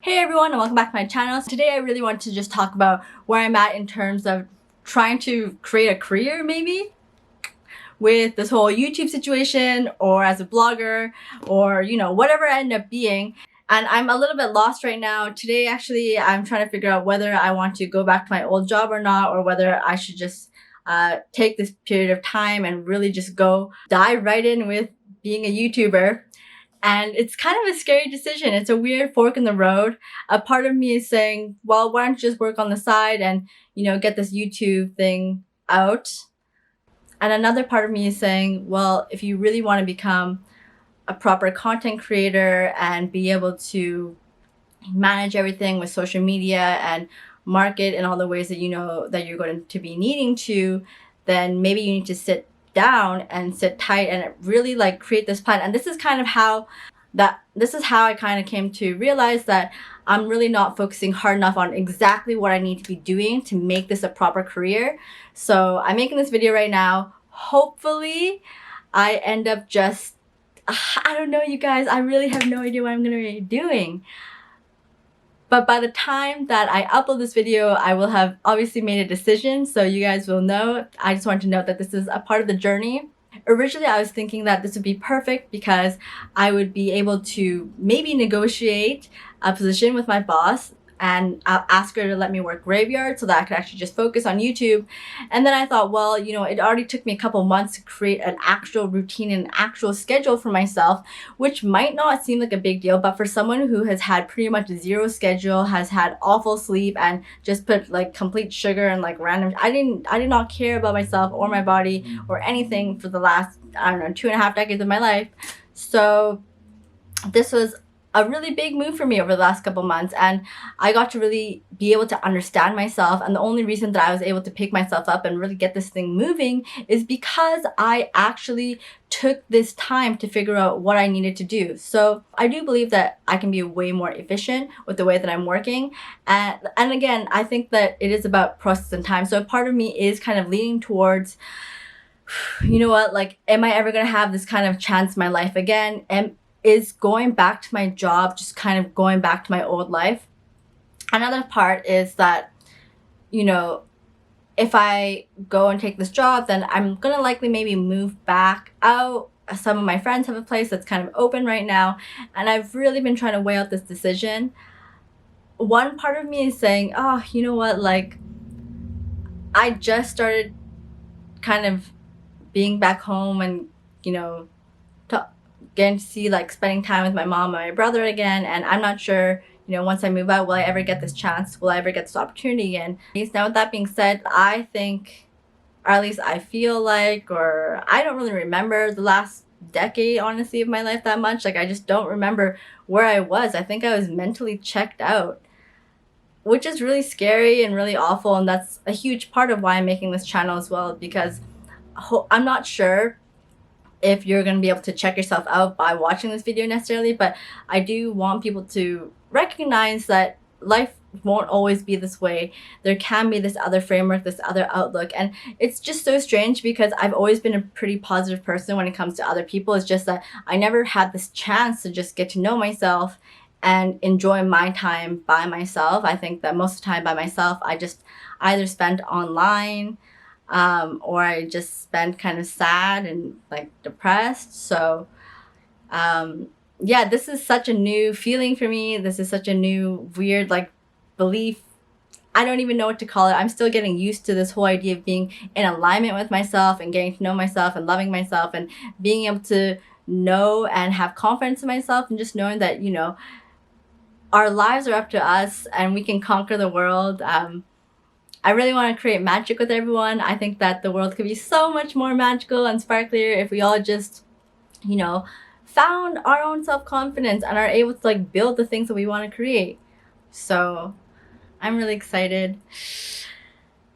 Hey everyone, and welcome back to my channel. So today I really want to just talk about where I'm at in terms of trying to create a career maybe with this whole YouTube situation, or as a blogger, or whatever I end up being. And I'm a little bit lost right now. Today actually I'm trying to figure out whether I want to go back to my old job or not, or whether I should just take this period of time and really just go dive right in with being a YouTuber. And it's kind of a scary decision. It's a weird fork in the road. A part of me is saying, well, why don't you just work on the side and, get this YouTube thing out? And another part of me is saying, well, if you really want to become a proper content creator and be able to manage everything with social media and market in all the ways that you know that you're going to be needing to, then maybe you need to sit down and sit tight and really create this plan. And this is how I kind of came to realize that I'm really not focusing hard enough on exactly what I need to be doing to make this a proper career. So I'm making this video right now. Hopefully I end up just, I don't know, you guys, I really have no idea what I'm going to be doing. But by the time that I upload this video, I will have obviously made a decision, so you guys will know. I just wanted to note that this is a part of the journey. Originally, I was thinking that this would be perfect because I would be able to maybe negotiate a position with my boss, and I'll ask her to let me work graveyard so that I could actually just focus on YouTube. And then I thought, well, it already took me a couple months to create an actual routine and actual schedule for myself, which might not seem like a big deal, but for someone who has had pretty much zero schedule, has had awful sleep, and just put complete sugar and random, I did not care about myself or my body or anything for the last, I don't know, 2.5 decades of my life. So this was a really big move for me over the last couple months, and I got to really be able to understand myself. And the only reason that I was able to pick myself up and really get this thing moving is because I actually took this time to figure out what I needed to do. So I do believe that I can be way more efficient with the way that I'm working. And again, I think that it is about process and time. So a part of me is kind of leaning towards, you know what, am I ever going to have this kind of chance in my life again? And is going back to my job just kind of going back to my old life? Another part is that, if I go and take this job, then I'm going to likely maybe move back out. Some of my friends have a place that's kind of open right now, and I've really been trying to weigh out this decision. One part of me is saying, oh, you know what, I just started kind of being back home and, getting to see spending time with my mom and my brother again, and I'm not sure, once I move out, will I ever get this chance? Will I ever get this opportunity again? Now, with that being said, I think, or at least I feel or I don't really remember the last decade, honestly, of my life that much. I just don't remember where I was. I think I was mentally checked out, which is really scary and really awful, and that's a huge part of why I'm making this channel as well, because I'm not sure if you're going to be able to check yourself out by watching this video necessarily, but I do want people to recognize that life won't always be this way. There can be this other framework, this other outlook, and it's just so strange because I've always been a pretty positive person when it comes to other people. It's just that I never had this chance to just get to know myself and enjoy my time by myself. I think that most of the time by myself, I just either spent online, or I just spent kind of sad and depressed. So yeah, this is such a new feeling for me. This is such a new weird belief. I don't even know what to call it. I'm still getting used to this whole idea of being in alignment with myself and getting to know myself and loving myself and being able to know and have confidence in myself, and just knowing that our lives are up to us and we can conquer the world. I really want to create magic with everyone. I think that the world could be so much more magical and sparklier if we all just, found our own self-confidence and are able to build the things that we want to create. So I'm really excited.